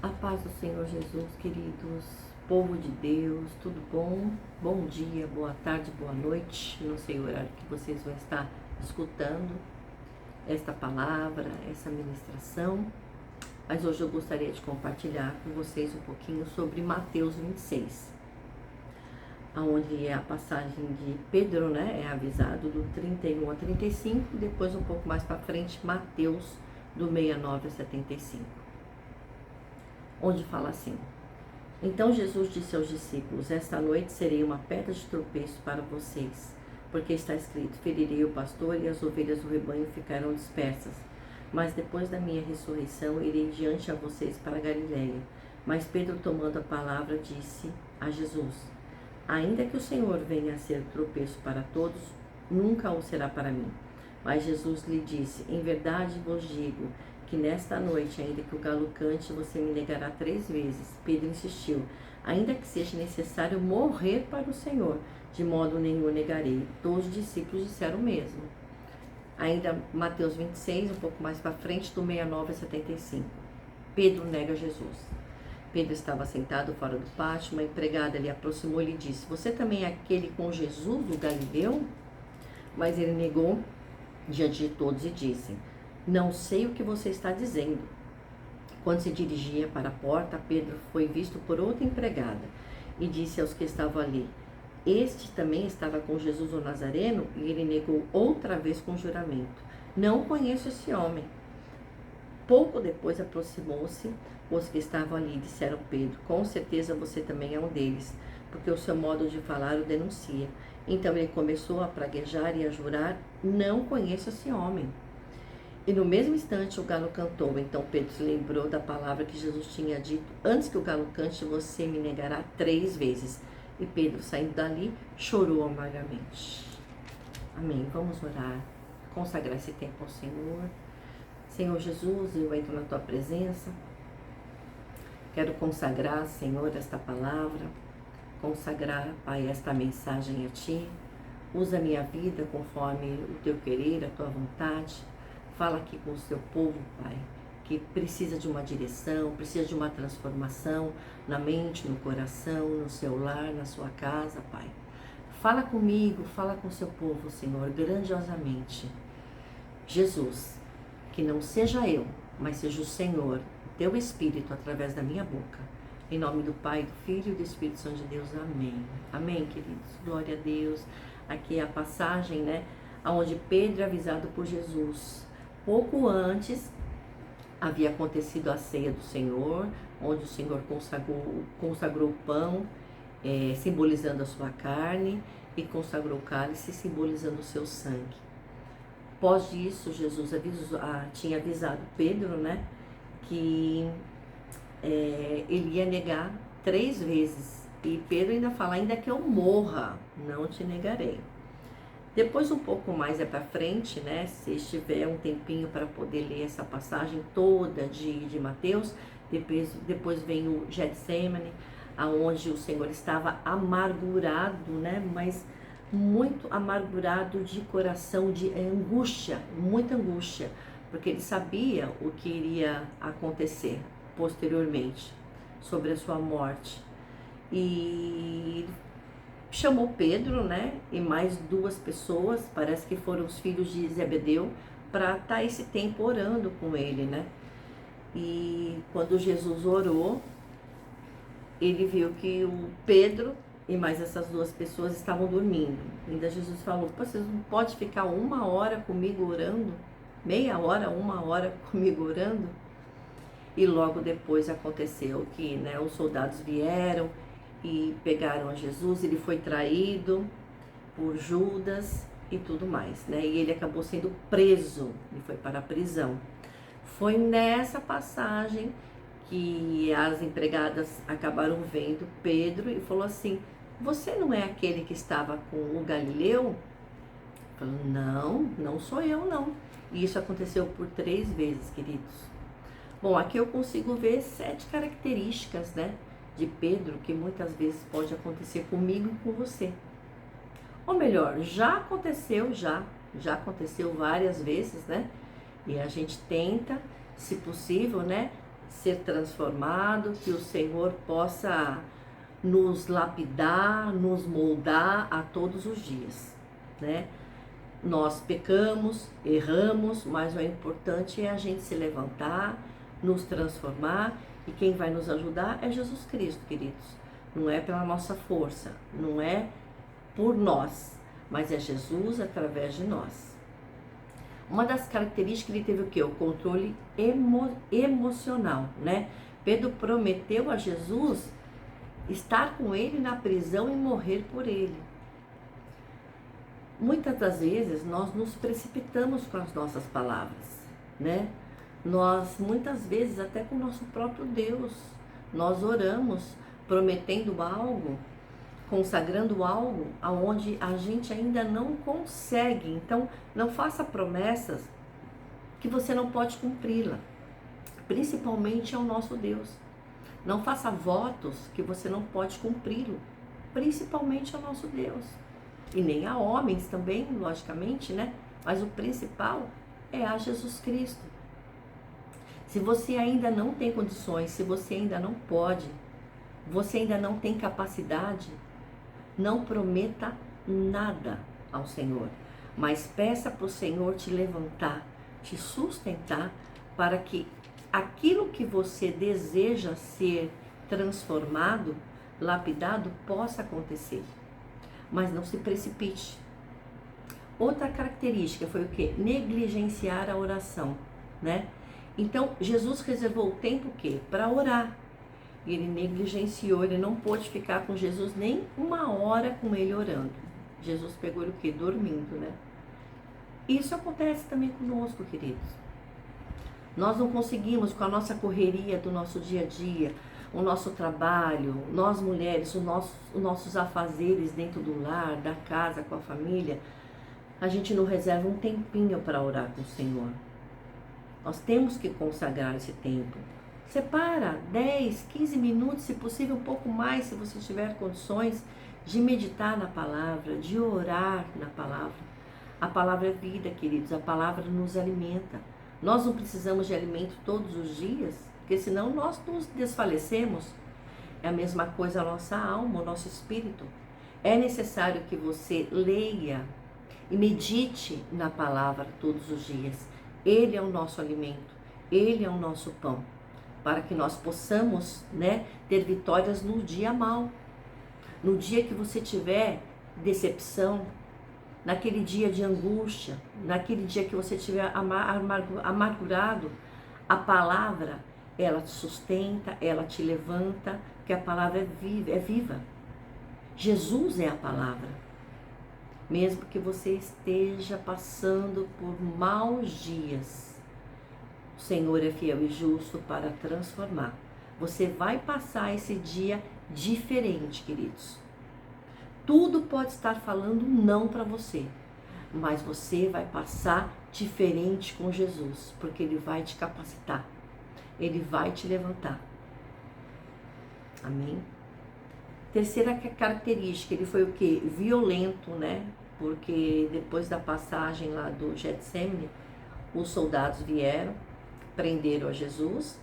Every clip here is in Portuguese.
A paz do Senhor Jesus, queridos, povo de Deus, tudo bom? Bom dia, boa tarde, boa noite. Não sei o horário que vocês vão estar escutando esta palavra, essa ministração, mas hoje eu gostaria de compartilhar com vocês um pouquinho sobre Mateus 26, onde é a passagem de Pedro, né? É avisado do 31 a 35, depois um pouco mais para frente, Mateus do 69 a 75. Onde fala assim: Então Jesus disse aos discípulos: Esta noite serei uma pedra de tropeço para vocês, porque está escrito: Ferirei o pastor e as ovelhas do rebanho ficarão dispersas. Mas depois da minha ressurreição irei diante a vocês para a Galiléia. Mas Pedro, tomando a palavra, disse a Jesus: Ainda que o Senhor venha a ser tropeço para todos, nunca o será para mim. Mas Jesus lhe disse: Em verdade vos digo que nesta noite, ainda que o galo cante, você me negará 3 vezes. Pedro insistiu: Ainda que seja necessário morrer para o Senhor, de modo nenhum negarei. Todos os discípulos disseram o mesmo. Ainda Mateus 26, um pouco mais para frente, do 69 a 75. Pedro nega Jesus. Pedro estava sentado fora do pátio, uma empregada lhe aproximou e lhe disse: Você também é aquele com Jesus, do Galileu? Mas ele negou diante de todos e disse: Não sei o que você está dizendo. Quando se dirigia para a porta, Pedro foi visto por outra empregada e disse aos que estavam ali: Este também estava com Jesus o Nazareno? E ele negou outra vez com juramento: Não conheço esse homem. Pouco depois aproximou-se os que estavam ali e disseram a Pedro: Com certeza você também é um deles, porque o seu modo de falar o denuncia. Então ele começou a praguejar e a jurar: Não conheço esse homem. E no mesmo instante o galo cantou. Então Pedro se lembrou da palavra que Jesus tinha dito: Antes que o galo cante, você me negará 3 vezes. E Pedro, saindo dali, chorou amargamente. Amém. Vamos orar, consagrar esse tempo ao Senhor. Senhor Jesus, eu entro na tua presença. Quero consagrar, Senhor, esta palavra, consagrar, Pai, esta mensagem a ti. Usa a minha vida conforme o teu querer, a tua vontade. Fala aqui com o seu povo, Pai, que precisa de uma direção, precisa de uma transformação na mente, no coração, no seu lar, na sua casa, Pai. Fala comigo, fala com o seu povo, Senhor, grandiosamente. Jesus, que não seja eu, mas seja o Senhor, o teu Espírito, através da minha boca. Em nome do Pai, do Filho e do Espírito Santo de Deus. Amém. Amém, queridos. Glória a Deus. Aqui é a passagem, né, onde Pedro é avisado por Jesus. Pouco antes, havia acontecido a ceia do Senhor, onde o Senhor consagrou o pão, simbolizando a sua carne, e consagrou o cálice, simbolizando o seu sangue. Após isso, Jesus tinha avisado Pedro, né, que ele ia negar 3 vezes. E Pedro ainda fala: ainda que eu morra, não te negarei. Depois, um pouco mais para frente, né, se estiver um tempinho para poder ler essa passagem toda de Mateus, depois vem o Getsemane, aonde o Senhor estava amargurado, né, mas muito amargurado de coração, de angústia, muita angústia, porque ele sabia o que iria acontecer posteriormente, sobre a sua morte. E chamou Pedro, né, e mais 2 pessoas, parece que foram os filhos de Zebedeu, para estar esse tempo orando com ele, né. E quando Jesus orou, ele viu que o Pedro e mais essas 2 pessoas estavam dormindo. Ainda Jesus falou: Vocês não podem ficar 1 hora comigo orando? Meia hora, 1 hora comigo orando? E logo depois aconteceu que, né, os soldados vieram e pegaram a Jesus. Ele foi traído por Judas e tudo mais, né? E ele acabou sendo preso e foi para a prisão. Foi nessa passagem que as empregadas acabaram vendo Pedro e falou assim: Você não é aquele que estava com o Galileu? Falou: Não, não sou eu, não. E isso aconteceu por 3 vezes, queridos. Bom, aqui eu consigo ver 7 características, né, de Pedro, que muitas vezes pode acontecer comigo e com você. Ou melhor, já aconteceu várias vezes, né? E a gente tenta, se possível, né, ser transformado, que o Senhor possa nos lapidar, nos moldar a todos os dias, né? Nós pecamos, erramos, mas o importante é a gente se levantar, nos transformar, e quem vai nos ajudar é Jesus Cristo, queridos. Não é pela nossa força, não é por nós, mas é Jesus através de nós. Uma das características, ele teve o quê? O controle emocional, né? Pedro prometeu a Jesus estar com ele na prisão e morrer por ele. Muitas das vezes nós nos precipitamos com as nossas palavras, né? Nós muitas vezes até com o nosso próprio Deus, nós oramos prometendo algo, consagrando algo aonde a gente ainda não consegue. Então, não faça promessas que você não pode cumpri-la, principalmente ao nosso Deus. Não faça votos que você não pode cumpri-lo, principalmente ao nosso Deus. E nem a homens também, logicamente, né? Mas o principal é a Jesus Cristo. Se você ainda não tem condições, se você ainda não pode, você ainda não tem capacidade, não prometa nada ao Senhor, mas peça para o Senhor te levantar, te sustentar, para que aquilo que você deseja ser transformado, lapidado, possa acontecer. Mas não se precipite. Outra característica foi o quê? Negligenciar a oração, né? Então, Jesus reservou o tempo o quê? Para orar. E ele negligenciou, ele não pôde ficar com Jesus nem uma hora com ele orando. Jesus pegou ele o quê? Dormindo, né? Isso acontece também conosco, queridos. Nós não conseguimos, com a nossa correria do nosso dia a dia, o nosso trabalho, nós mulheres, os nossos afazeres dentro do lar, da casa, com a família, a gente não reserva um tempinho para orar com o Senhor. Nós temos que consagrar esse tempo. Separa 10, 15 minutos, se possível um pouco mais, se você tiver condições de meditar na palavra, de orar na palavra. A palavra é vida, queridos, a palavra nos alimenta. Nós não precisamos de alimento todos os dias, porque senão nós nos desfalecemos. É a mesma coisa a nossa alma, o nosso espírito. É necessário que você leia e medite na palavra todos os dias. Ele é o nosso alimento, ele é o nosso pão, para que nós possamos, né, ter vitórias no dia mau. No dia que você tiver decepção, naquele dia de angústia, naquele dia que você estiver amargurado, a palavra, ela te sustenta, ela te levanta, porque a palavra é viva. Jesus é a palavra. Mesmo que você esteja passando por maus dias, o Senhor é fiel e justo para transformar. Você vai passar esse dia diferente, queridos. Tudo pode estar falando não para você, mas você vai passar diferente com Jesus, porque Ele vai te capacitar, Ele vai te levantar. Amém? Terceira característica, ele foi o quê? Violento, né? Porque depois da passagem lá do Getsemane, os soldados vieram, prenderam a Jesus,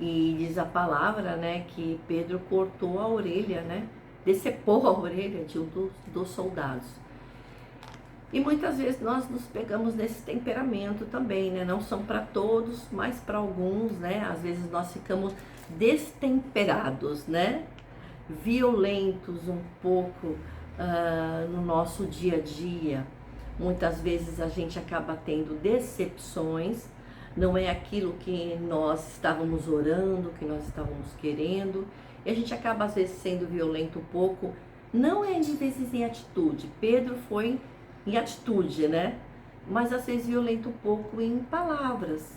e diz a palavra, né, que Pedro cortou a orelha, né? Decepou a orelha de um dos soldados. E muitas vezes nós nos pegamos nesse temperamento também, né? Não são para todos, mas para alguns, né? Às vezes nós ficamos destemperados, né? Violentos um pouco no nosso dia a dia. Muitas vezes a gente acaba tendo decepções, não é aquilo que nós estávamos orando, que nós estávamos querendo, e a gente acaba às vezes sendo violento um pouco, não é de vezes em atitude. Pedro foi em atitude, né? Mas às vezes violento um pouco em palavras,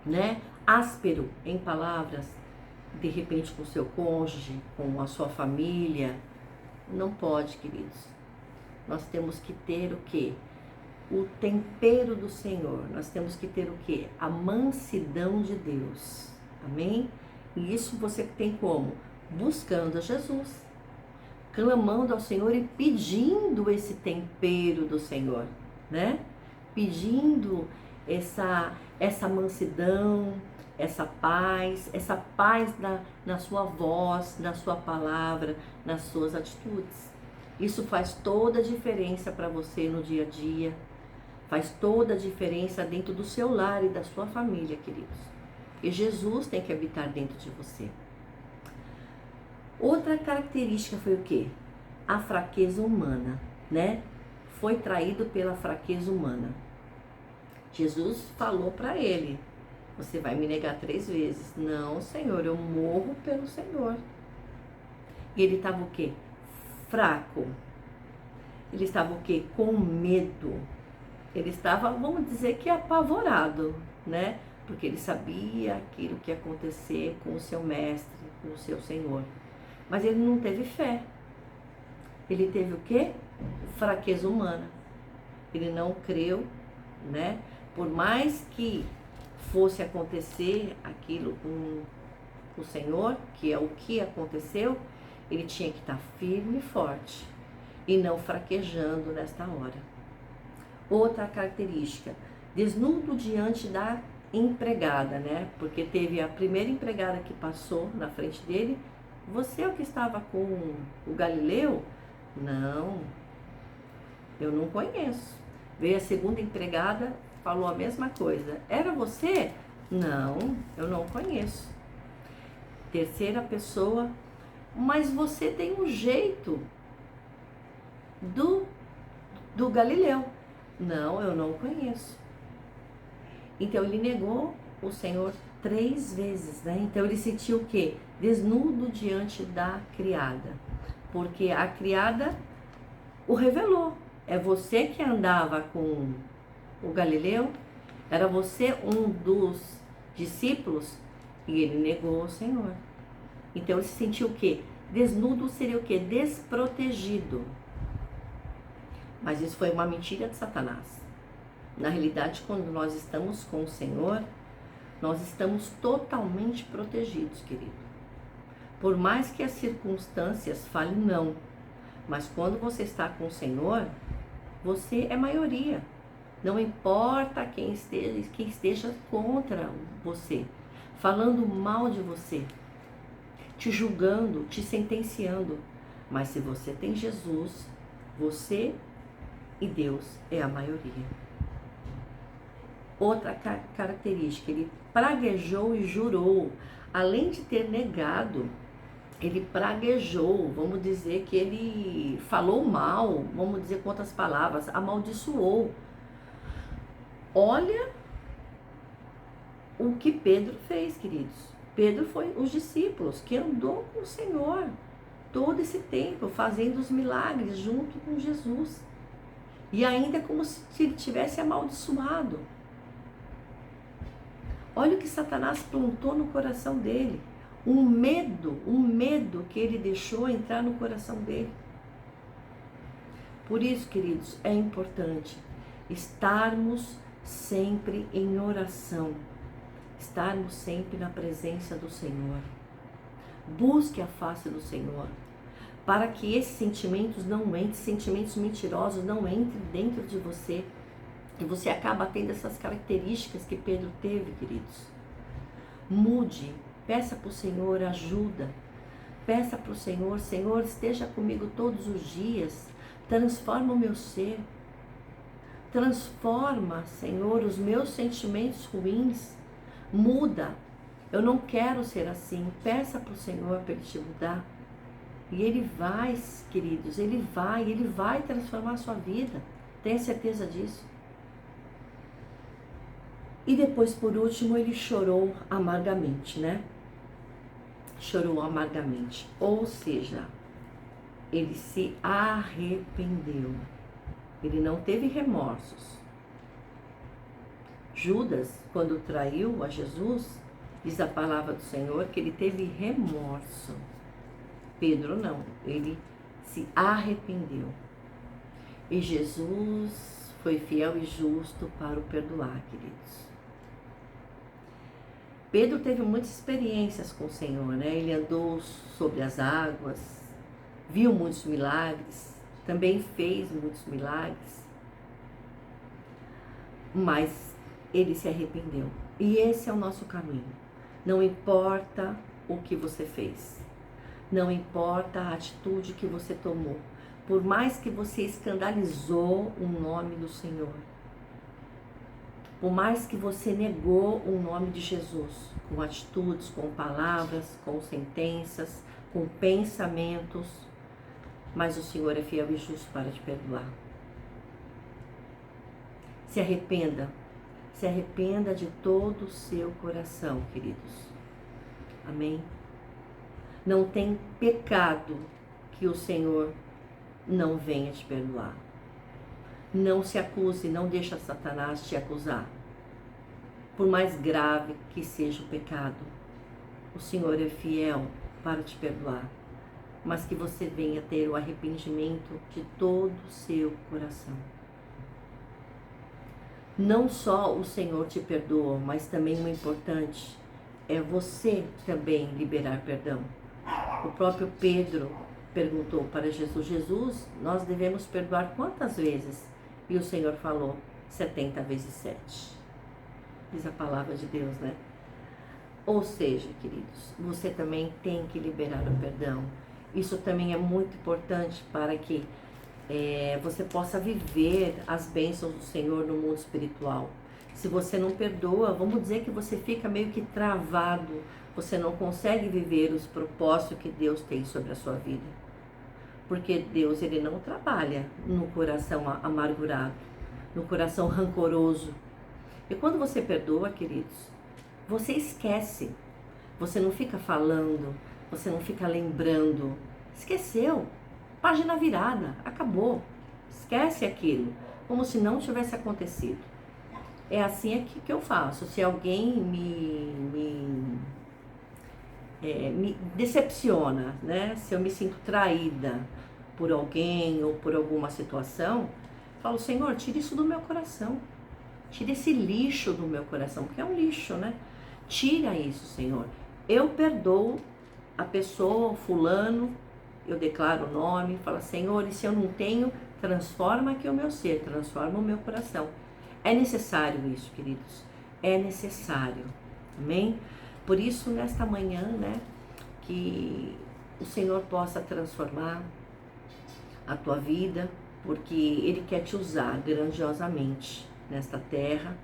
né? Áspero em palavras, de repente com o seu cônjuge, com a sua família. Não pode, queridos. Nós temos que ter o quê? O tempero do Senhor. Nós temos que ter o quê? A mansidão de Deus. Amém? E isso você tem como? Buscando a Jesus, clamando ao Senhor e pedindo esse tempero do Senhor, né? Pedindo essa mansidão, essa paz na sua voz, na sua palavra, nas suas atitudes. Isso faz toda a diferença para você no dia a dia, faz toda a diferença dentro do seu lar e da sua família, queridos. E Jesus tem que habitar dentro de você. Outra característica foi o quê? A fraqueza humana, né? Foi traído pela fraqueza humana. Jesus falou para ele: você vai me negar 3 vezes. Não, Senhor, eu morro pelo Senhor. E ele estava o quê? Fraco. Ele estava o quê? Com medo. Ele estava, vamos dizer que apavorado, né? Porque ele sabia aquilo que ia acontecer com o seu mestre, com o seu Senhor. Mas ele não teve fé. Ele teve o quê? Fraqueza humana. Ele não creu, né? Por mais que fosse acontecer aquilo com o Senhor, que é o que aconteceu, ele tinha que estar firme e forte e não fraquejando nesta hora. Outra característica, desnudo diante da empregada, né? Porque teve a primeira empregada que passou na frente dele. Você é o que estava com o Galileu? Não, eu não conheço. Veio a segunda empregada, falou a mesma coisa. Era você? Não, eu não conheço. Terceira pessoa, mas você tem um jeito do Galileu. Não, eu não conheço. Então ele negou o Senhor 3 vezes, né? Então ele sentiu o quê? Desnudo diante da criada. Porque a criada o revelou. É você que andava com o Galileu? Era você um dos discípulos? E ele negou o Senhor. Então ele se sentiu o quê? Desnudo seria o quê? Desprotegido. Mas isso foi uma mentira de Satanás. Na realidade, quando nós estamos com o Senhor, nós estamos totalmente protegidos, querido. Por mais que as circunstâncias falem não, mas quando você está com o Senhor, você é maioria. Não importa quem esteja contra você, falando mal de você, te julgando, te sentenciando. Mas se você tem Jesus, você e Deus é a maioria. Outra característica, ele praguejou e jurou. Além de ter negado, ele praguejou, vamos dizer que ele falou mal, vamos dizer com outras palavras, amaldiçoou. Olha o que Pedro fez, queridos. Pedro foi os discípulos que andou com o Senhor todo esse tempo, fazendo os milagres junto com Jesus. E ainda como se ele tivesse amaldiçoado. Olha o que Satanás plantou no coração dele. Um medo que ele deixou entrar no coração dele. Por isso, queridos, é importante estarmos sempre em oração, estarmos sempre na presença do Senhor. Busque a face do Senhor, para que esses sentimentos não entrem, sentimentos mentirosos não entrem dentro de você. E você acaba tendo essas características que Pedro teve, queridos. Mude, peça para o Senhor ajuda. Peça para o Senhor, Senhor, esteja comigo todos os dias. Transforma o meu ser. Transforma, Senhor, os meus sentimentos ruins. Muda. Eu não quero ser assim. Peça para o Senhor para Ele te mudar. E Ele vai, queridos, Ele vai transformar a sua vida. Tenha certeza disso. E depois, por último, ele chorou amargamente, né? Chorou amargamente. Ou seja, ele se arrependeu. Ele não teve remorsos. Judas, quando traiu a Jesus, diz a palavra do Senhor que ele teve remorso. Pedro não, ele se arrependeu. E Jesus foi fiel e justo para o perdoar, queridos. Pedro teve muitas experiências com o Senhor, né? Ele andou sobre as águas, viu muitos milagres, também fez muitos milagres, mas ele se arrependeu. E esse é o nosso caminho. Não importa o que você fez. Não importa a atitude que você tomou. Por mais que você escandalizou o nome do Senhor. Por mais que você negou o nome de Jesus, com atitudes, com palavras, com sentenças, com pensamentos, mas o Senhor é fiel e justo para te perdoar. Se arrependa de todo o seu coração, queridos. Amém? Não tem pecado que o Senhor não venha te perdoar. Não se acuse, não deixa Satanás te acusar. Por mais grave que seja o pecado, o Senhor é fiel para te perdoar. Mas que você venha ter o arrependimento de todo o seu coração. Não só o Senhor te perdoa, mas também o importante é você também liberar perdão. O próprio Pedro perguntou para Jesus: Jesus, nós devemos perdoar quantas vezes? E o Senhor falou, 70 vezes 7. Diz a palavra de Deus, né? Ou seja, queridos, você também tem que liberar o perdão. Isso também é muito importante para que você possa viver as bênçãos do Senhor no mundo espiritual. Se você não perdoa, vamos dizer que você fica meio que travado. Você não consegue viver os propósitos que Deus tem sobre a sua vida. Porque Deus, Ele não trabalha no coração amargurado, no coração rancoroso. E quando você perdoa, queridos, você esquece. Você não fica falando, você não fica lembrando. Esqueceu. Página virada, acabou. Esquece aquilo, como se não tivesse acontecido. É assim aqui que eu faço. Se alguém me decepciona, né? Se eu me sinto traída por alguém ou por alguma situação, falo, Senhor, tira isso do meu coração. Tira esse lixo do meu coração, porque é um lixo, né? Tira isso, Senhor. Eu perdoo a pessoa, o fulano, eu declaro o nome, falo, Senhor, e se eu não tenho, transforma aqui o meu ser, transforma o meu coração. É necessário isso, queridos. É necessário. Amém? Por isso, nesta manhã, né, que o Senhor possa transformar a tua vida, porque Ele quer te usar grandiosamente nesta terra,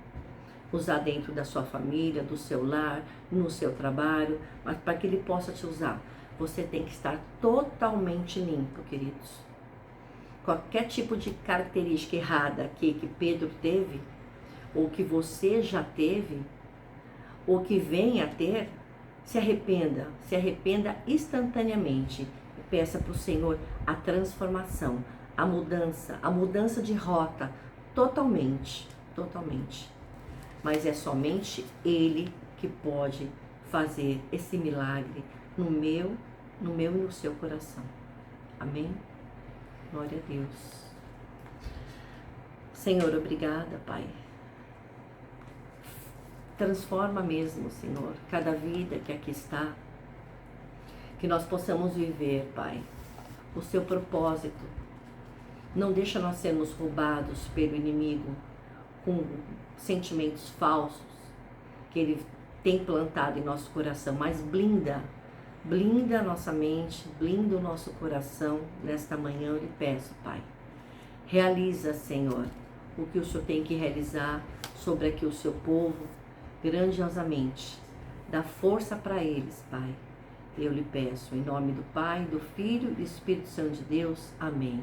usar dentro da sua família, do seu lar, no seu trabalho, mas para que Ele possa te usar, você tem que estar totalmente limpo, queridos. Qualquer tipo de característica errada aqui que Pedro teve, ou que você já teve, ou que venha a ter, se arrependa instantaneamente. E peça para o Senhor a transformação, a mudança de rota, totalmente. Mas é somente Ele que pode fazer esse milagre no meu e no seu coração. Amém? Glória a Deus. Senhor, obrigada, Pai. Transforma mesmo, Senhor, cada vida que aqui está. Que nós possamos viver, Pai, o seu propósito. Não deixa nós sermos roubados pelo inimigo com sentimentos falsos que ele tem plantado em nosso coração, mas blinda a nossa mente, blinda o nosso coração nesta manhã, eu lhe peço, Pai. Realiza, Senhor, o que o Senhor tem que realizar sobre aqui o seu povo, grandiosamente. Dá força para eles, Pai. Eu lhe peço, em nome do Pai, do Filho e do Espírito Santo de Deus. Amém.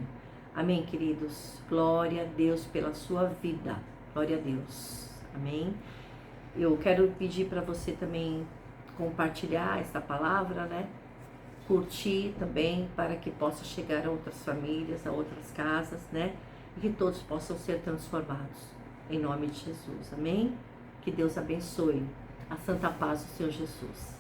Amém, queridos. Glória a Deus pela sua vida. Glória a Deus. Amém. Eu quero pedir para você também compartilhar esta palavra, né? Curtir também, para que possa chegar a outras famílias, a outras casas, né? E que todos possam ser transformados. Em nome de Jesus. Amém? Que Deus abençoe. A santa paz do Senhor Jesus.